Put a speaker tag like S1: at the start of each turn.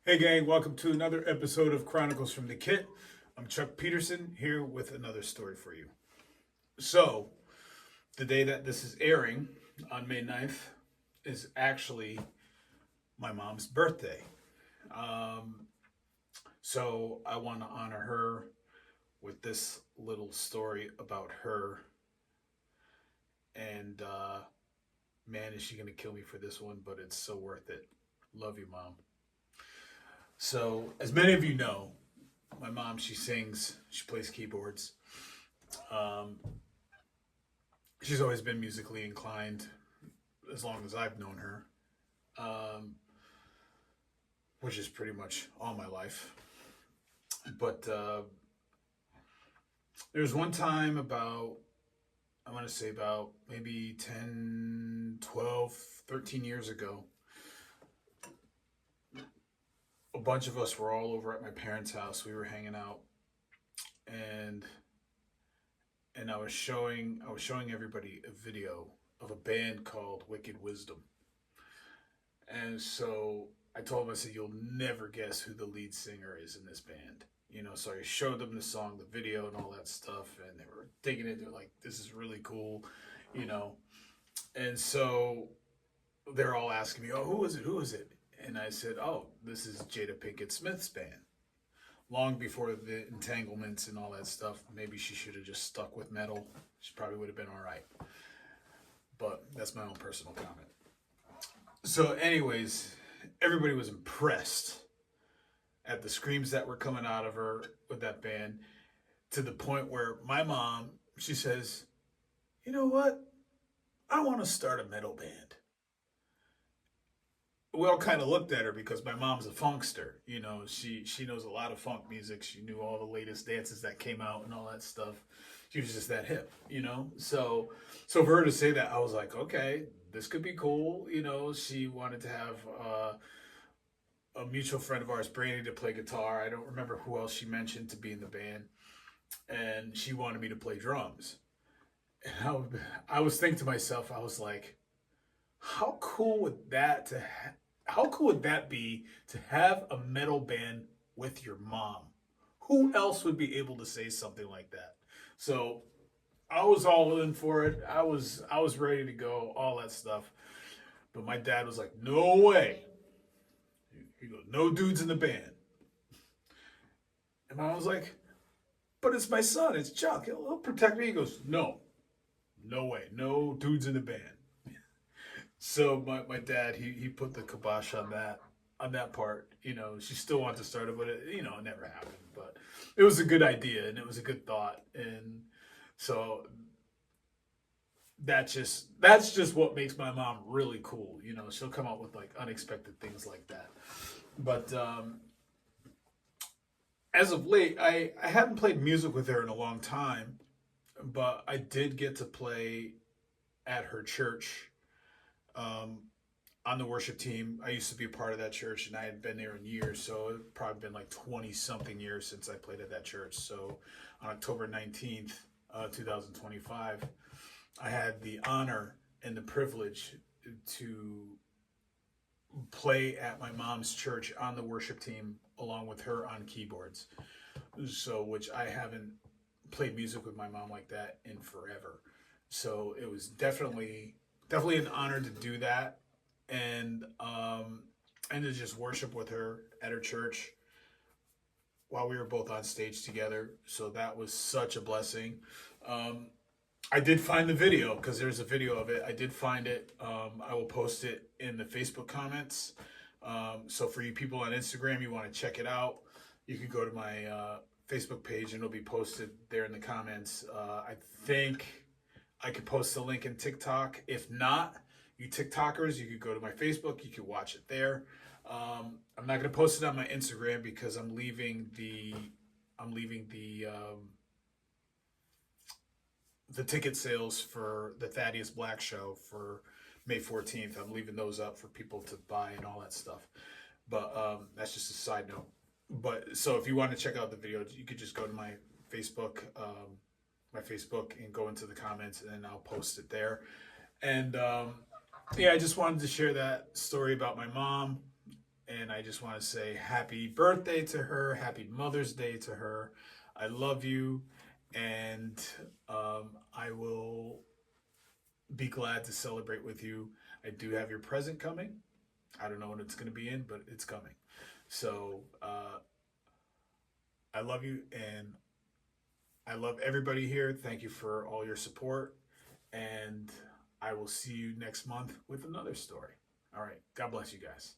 S1: Hey gang, welcome to another episode of Chronicles from the Kit. I'm Chuck Peterson here with another story for you. So, the day that this is airing on May 9th is actually my mom's birthday. Um, so, I want to honor her with this little story about her. And man, is she going to kill me for this one, but it's so worth it. Love you, Mom. So, as many of you know, my mom, she sings, she plays keyboards. Um, she's always been musically inclined as long as I've known her, um, which is pretty much all my life. But there was one time about, I want to say about maybe 10, 12, 13 years ago, a bunch of us were all over at my parents' house. We were hanging out, and I was showing everybody a video of a band called Wicked Wisdom. And so I told them, I said, you'll never guess who the lead singer is in this band. So I showed them the song, the video, and all that stuff, and they were digging it. They're like, this is really cool, you know. And so they're all asking me, oh, who is it? Who is it? And I said, oh, this is Jada Pinkett Smith's band. Long before the entanglements and all that stuff, maybe she should have just stuck with metal. She probably would have been all right. But that's my own personal comment. So, anyways, everybody was impressed at the screams that were coming out of her with that band, to the point where my mom, she says, you know what? I want to start a metal band. We all kind of looked at her because my mom's a funkster. She knows a lot of funk music. She knew all the latest dances that came out and all that stuff. She was just that hip. So for her to say that, I was like, okay, this could be cool. She wanted to have a mutual friend of ours, Brandy, to play guitar. I don't remember who else she mentioned to be in the band, and she wanted me to play drums. And I was thinking to myself, I was like, how cool would how cool would that be to have a metal band with your mom? Who else would be able to say something like that? So I was all in for it. I was ready to go, all that stuff. But my dad was like, no way. He goes, no dudes in the band. And I was like, but it's my son, it's Chuck. He'll protect me. He goes, no way, no dudes in the band. So my dad, he put the kibosh on that part. She still wanted to start it, but it never happened. But it was a good idea and it was a good thought, and so that's just what makes my mom really cool. She'll come up with like unexpected things like that. But as of late, I haven't played music with her in a long time, but I did get to play at her church, um, on the worship team. I used to be a part of that church, and I had been there in years, so it probably been like 20 something years since I played at that church. So on October 19th, 2025, I had the honor and the privilege to play at my mom's church on the worship team along with her on keyboards. So, which I haven't played music with my mom like that in forever. So it was definitely an honor to do that, and to just worship with her at her church while we were both on stage together. So that was such a blessing. Um, I did find the video, because there's a video of it. I did find it. I will post it in the Facebook comments. So for you people on Instagram, you want to check it out, you can go to my Facebook page and it'll be posted there in the comments. I think I could post the link in TikTok. If not, you TikTokers, you could go to my Facebook. You could watch it there. I'm not going to post it on my Instagram because I'm leaving the ticket sales for the Thaddeus Black show for May 14th. I'm leaving those up for people to buy and all that stuff. But that's just a side note. But so if you want to check out the video, you could just go to my Facebook, and go into the comments, and I'll post it there. And yeah, I just wanted to share that story about my mom, And I just want to say happy birthday to her, happy Mother's Day to her. I love you, and I will be glad to celebrate with you. I do have your present coming. I don't know when it's going to be in, but it's coming. So I love you, and I love everybody here. Thank you for all your support, and I will see you next month with another story. All right. God bless you guys.